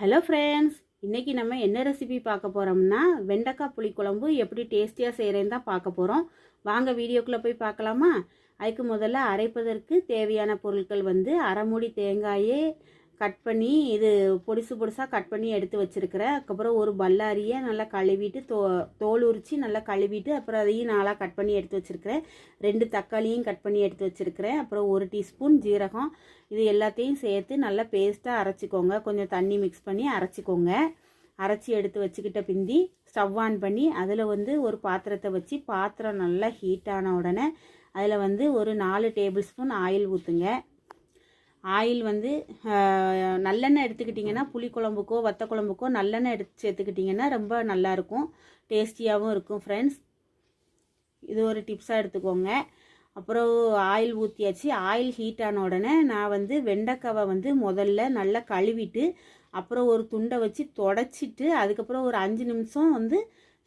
Hello friends, இன்றைக்கி நம்ம என்ன ரெசிபி பார்க்க போகிறோம்னா வெண்டைக்காய் புளிக்குழம்பு எப்படி டேஸ்டியாக செய்கிறேன்னு தான் பார்க்க போகிறோம். வாங்க வீடியோக்குள்ளே போய் பார்க்கலாமா? அதுக்கு முதல்ல அரைப்பதற்கு தேவையான பொருட்கள் அரை மூடி தேங்காயே கட் பண்ணி பொடிசாக கட் பண்ணி எடுத்து வச்சுருக்கிறேன். அதுக்கப்புறம் ஒரு பல்லாரியை நல்லா கழுவிட்டு தோல் உரித்து நல்லா கழுவிட்டு அப்புறம் அதையும் நாளாக கட் பண்ணி எடுத்து வச்சுருக்கிறேன். 2 தக்காளியும் கட் பண்ணி எடுத்து வச்சுருக்கிறேன். அப்புறம் 1 டீஸ்பூன் ஜீரகம். இது எல்லாத்தையும் சேர்த்து நல்லா பேஸ்ட்டாக அரைச்சிக்கோங்க. கொஞ்சம் தண்ணி மிக்ஸ் பண்ணி அரைச்சிக்கோங்க. அரைச்சி எடுத்து வச்சுக்கிட்ட பிந்தி ஸ்டவ் ஆன் பண்ணி அதில் ஒரு பாத்திரத்தை வச்சு பாத்திரம் நல்லா ஹீட் ஆன உடனே அதில் ஒரு 4 டேபிள் ஸ்பூன் ஆயில் ஊற்றுங்க. ஆயில் நல்லெண்ணெய் எடுத்துக்கிட்டிங்கன்னா புளிக்குழம்புக்கோ வத்த குழம்புக்கோ நல்லெண்ணெய் எடுத்து சேர்த்துக்கிட்டிங்கன்னா ரொம்ப நல்லாயிருக்கும், டேஸ்டியாகவும் இருக்கும் ஃப்ரெண்ட்ஸ். இது ஒரு டிப்ஸாக எடுத்துக்கோங்க. அப்புறம் ஆயில் ஊற்றியாச்சு. ஆயில் ஹீட் ஆன உடனே நான் வெண்டைக்காவை முதல்ல நல்லா கழுவிட்டு அப்புறம் ஒரு துண்டை வச்சு தொடச்சிட்டு அதுக்கப்புறம் ஒரு 5 நிமிஷம்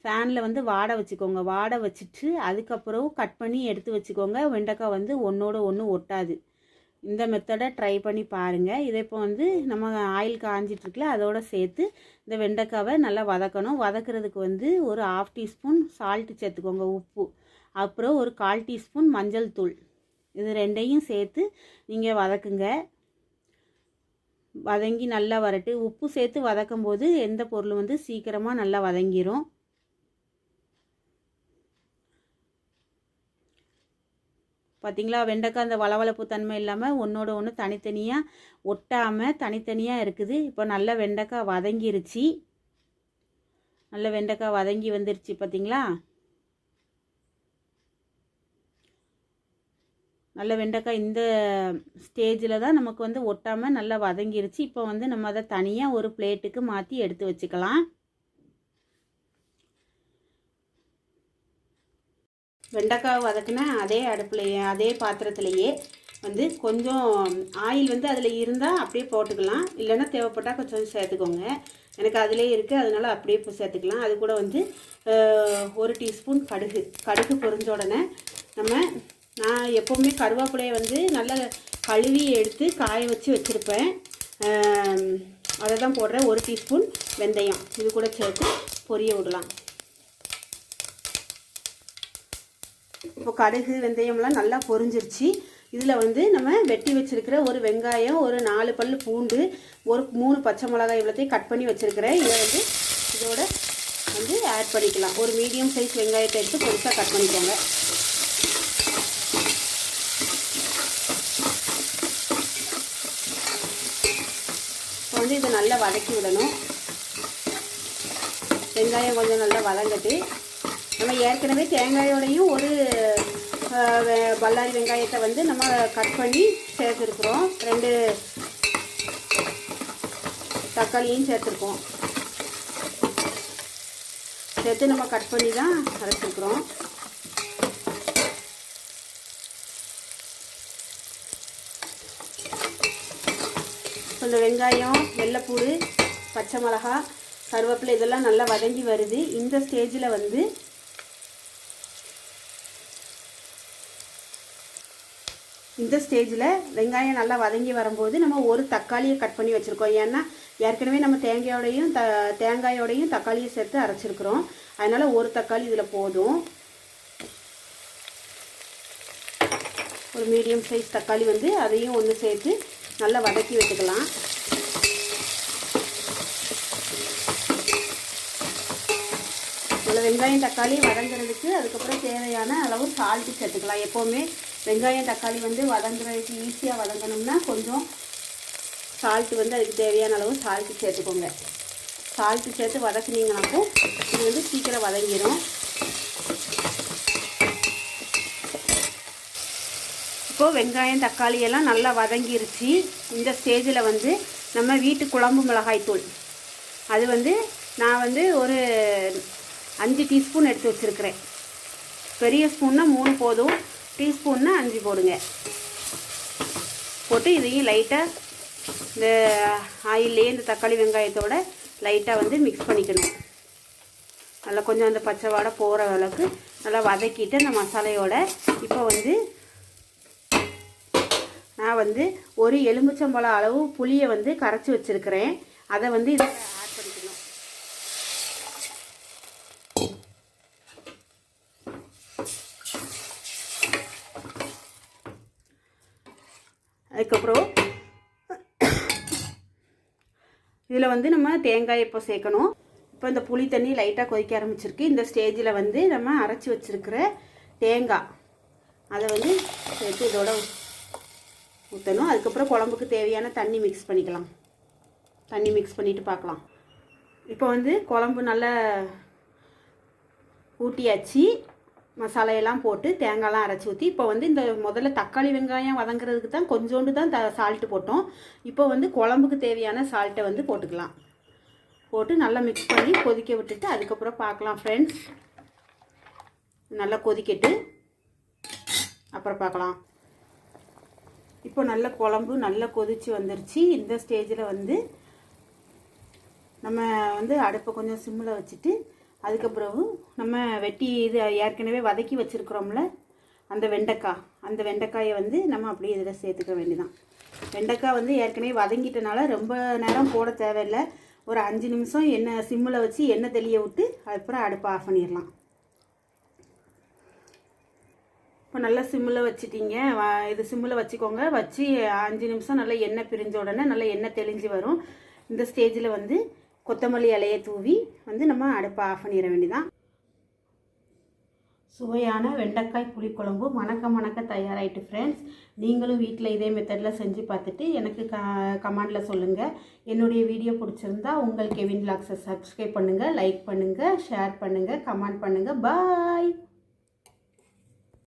ஃபேனில் வாட வச்சுக்கோங்க. வாட வச்சுட்டு அதுக்கப்புறம் கட் பண்ணி எடுத்து வச்சுக்கோங்க. வெண்டைக்காய் ஒன்றோட ஒன்று ஒட்டாது. இந்த மெத்தடை ட்ரை பண்ணி பாருங்கள். இதை இப்போ நம்ம ஆயில் காஞ்சிட்ருக்குல அதோடு சேர்த்து இந்த வெண்டைக்காவை நல்லா வதக்கணும். வதக்கிறதுக்கு ஒரு 1/2 டீஸ்பூன் சால்ட்டு சேர்த்துக்கோங்க, உப்பு. அப்புறம் ஒரு 1/4 டீஸ்பூன் மஞ்சள் தூள். இது 2ஐயும் சேர்த்து நீங்கள் வதக்குங்க. வதங்கி நல்லா வரட்டு. உப்பு சேர்த்து வதக்கும் போது எந்த பொருள் சீக்கிரமாக நல்லா வதங்கிரும். பார்த்திங்களா, வெண்டைக்காய் அந்த வளவளப்பு தன்மை இல்லாமல் ஒன்றோட ஒன்று தனித்தனியாக ஒட்டாமல் தனித்தனியாக இருக்குது. இப்போ நல்லா வெண்டைக்காய் வதங்கிருச்சு. நல்ல வெண்டைக்காய் வதங்கி வந்துருச்சு பார்த்திங்களா. நல்ல வெண்டைக்காய் இந்த ஸ்டேஜில் தான் நமக்கு ஒட்டாமல் நல்லா வதங்கிருச்சு. இப்போ நம்ம அதை தனியாக ஒரு பிளேட்டுக்கு மாற்றி எடுத்து வச்சுக்கலாம். வெண்டைக்காய் வதக்குனா அதே அடுப்புலையே அதே பாத்திரத்துலையே கொஞ்சம் ஆயில் அதில் இருந்தால் அப்படியே போட்டுக்கலாம். இல்லைன்னா தேவைப்பட்டால் கொஞ்சம் சேர்த்துக்கோங்க. எனக்கு அதிலே இருக்குது, அதனால அப்படியே இப்போ சேர்த்துக்கலாம். அது கூட 1 டீஸ்பூன் கடுகு பொரிஞ்ச உடனே நான் எப்போவுமே கருவேப்பிலையை நல்லா கழுவி எடுத்து காய வச்சு வச்சுருப்பேன். அதை தான் போடுறேன். 1 டீஸ்பூன் வெந்தயம் இது கூட சேர்த்து பொரிய விடலாம். இப்போ கடுகு வெந்தயம்லாம் நல்லா பொரிஞ்சிருச்சு. இதில் நம்ம வெட்டி வச்சுருக்கிற ஒரு வெங்காயம், ஒரு 4 பல் பூண்டு, ஒரு 3 பச்சை மிளகாய் இவ்வளோத்தையும் கட் பண்ணி வச்சுருக்கிறேன். இதை இதோட ஆட் பண்ணிக்கலாம். ஒரு மீடியம் சைஸ் வெங்காயத்தை எடுத்து பொருசாக கட் பண்ணிக்கோங்க. இப்போ இதை நல்லா வதக்கி விடணும். வெங்காயம் கொஞ்சம் நல்லா வதங்கட்டு. நம்ம ஏற்கனவே தேங்காயோடையும் ஒரு பல்லாரி வெங்காயத்தை நம்ம கட் பண்ணி சேர்த்துருக்குறோம். 2 தக்காளியும் சேர்த்துருக்கோம். சேர்த்து நம்ம கட் பண்ணி தான் அரைச்சிருக்கிறோம். இந்த வெங்காயம், வெள்ளைப்பூடு, பச்சை மிளகா, கருவேப்பிலை இதெல்லாம் நல்லா வதங்கி வருது. இந்த ஸ்டேஜில் வெங்காயம் நல்லா வதங்கி வரும்போது நம்ம ஒரு தக்காளியை கட் பண்ணி வச்சுருக்கோம். ஏன்னா ஏற்கனவே நம்ம தேங்காயோடையும் தக்காளியை சேர்த்து அரைச்சிருக்கிறோம். அதனால் ஒரு தக்காளி இதில் போதும். ஒரு மீடியம் சைஸ் தக்காளி அதையும் ஒன்று சேர்த்து நல்லா வதக்கி வச்சுக்கலாம். வெங்காயம் தக்காளி வதங்குறதுக்கு அதுக்கப்புறம் தேவையான அளவு சால்ட்டு சேர்த்துக்கலாம். எப்போவுமே வெங்காயம் தக்காளி வதங்குறதுக்கு ஈஸியாக வதங்கணும்னா கொஞ்சம் சால்ட்டு அதுக்கு தேவையான அளவு சால்ட்டு சேர்த்துக்கோங்க. சால்ட்டு சேர்த்து வதக்குனீங்கனாக்கோ இது சீக்கிரம் வதங்கிடும். இப்போது வெங்காயம் தக்காளி எல்லாம் நல்லா வதங்கிருச்சு. இந்த ஸ்டேஜில் நம்ம வீட்டு குழம்பு மிளகாய் தூள் அது நான் ஒரு 5 டீஸ்பூன் எடுத்து வச்சுருக்கிறேன். பெரிய ஸ்பூன்னா 3 போதும், டீஸ்பூன்னா 5 போடுங்க. போட்டு இதையும் லைட்டாக இந்த ஆயிலே இந்த தக்காளி வெங்காயத்தோட லைட்டாக மிக்ஸ் பண்ணிக்கணும். நல்லா கொஞ்சம் அந்த பச்சை வாடை போகிற அளவுக்கு நல்லா வதக்கிட்டு அந்த மசாலையோட இப்போ நான் ஒரு எலுமிச்சம்பழம் அளவு புளியை கரைச்சி வச்சுருக்கிறேன். அதை வந்து இதை ஆட் பண்ணிக்கணும். அதுக்கப்புறம் இதில் வந்து நம்ம தேங்காய் இப்போ சேர்க்கணும். இப்போ இந்த புளி தண்ணி லைட்டாக கொதிக்க ஆரம்பிச்சிருக்கு. இந்த ஸ்டேஜில் வந்து நம்ம அரைச்சி வச்சுருக்கிற தேங்காய் அதை வந்து சேர்த்து இதோட ஊற்றணும். அதுக்கப்புறம் குழம்புக்கு தேவையான தண்ணி மிக்ஸ் பண்ணிக்கலாம். தண்ணி மிக்ஸ் பண்ணிவிட்டு பார்க்கலாம். இப்போ வந்து குழம்பு நல்லா ஊட்டியாச்சு. மசாலையெல்லாம் போட்டு தேங்காயெல்லாம் அரைச்சி ஊற்றி இப்போ வந்து இந்த முதல்ல தக்காளி வெங்காயம் வதங்குறதுக்கு தான் கொஞ்சோண்டு தான் சால்ட்டு போட்டோம். இப்போ வந்து குழம்புக்கு தேவையான சால்ட்டை வந்து போட்டுக்கலாம். போட்டு நல்லா மிக்ஸ் பண்ணி கொதிக்க விட்டுட்டு அதுக்கப்புறம் பார்க்கலாம் ஃப்ரெண்ட்ஸ். நல்லா கொதிக்கட்டு அப்புறம் பார்க்கலாம். இப்போ நல்ல குழம்பு நல்லா கொதித்து வந்துருச்சு. இந்த ஸ்டேஜில் வந்து நம்ம வந்து அடுப்பை கொஞ்சம் சிம்மில் வச்சுட்டு அதுக்கப்புறம் நம்ம வெட்டி இது ஏற்கனவே வதக்கி வச்சுருக்குறோம்ல அந்த வெண்டைக்காயை வந்து நம்ம அப்படியே இதில் சேர்த்துக்க வேண்டியதான். வெண்டைக்காய் வந்து ஏற்கனவே வதங்கிட்டனால ரொம்ப நேரம் போட தேவையில்லை. ஒரு 5 நிமிஷம் எண்ணெய் சிம்மில் வச்சு எண்ணெய் தெளிய விட்டு அதுக்கப்புறம் அடுப்பை ஆஃப் பண்ணிடலாம். இப்போ நல்லா சிம்மில் வச்சுட்டிங்க. இது சிம்மில் வச்சுக்கோங்க. வச்சு 5 நிமிஷம் நல்லா எண்ணெய் பிரிஞ்ச உடனே நல்லா எண்ணெய் தெளிஞ்சு வரும். இந்த ஸ்டேஜில் வந்து கொத்தமல்லி இலையை தூவி வந்து நம்ம அடுப்பை ஆஃப் பண்ணிட வேண்டியதான். சுவையான வெண்டைக்காய் புளிக்குழம்பு மணக்க தயாராகிட்டு ஃப்ரெண்ட்ஸ். நீங்களும் வீட்டில் இதே மெத்தடில் செஞ்சு பார்த்துட்டு எனக்கு கமெண்டில் சொல்லுங்கள். என்னுடைய வீடியோ பிடிச்சிருந்தா உங்கள் கெவின் விலாக்ஸை சப்ஸ்கிரைப் பண்ணுங்கள், லைக் பண்ணுங்கள், ஷேர் பண்ணுங்கள், கமெண்ட் பண்ணுங்கள். பாய்.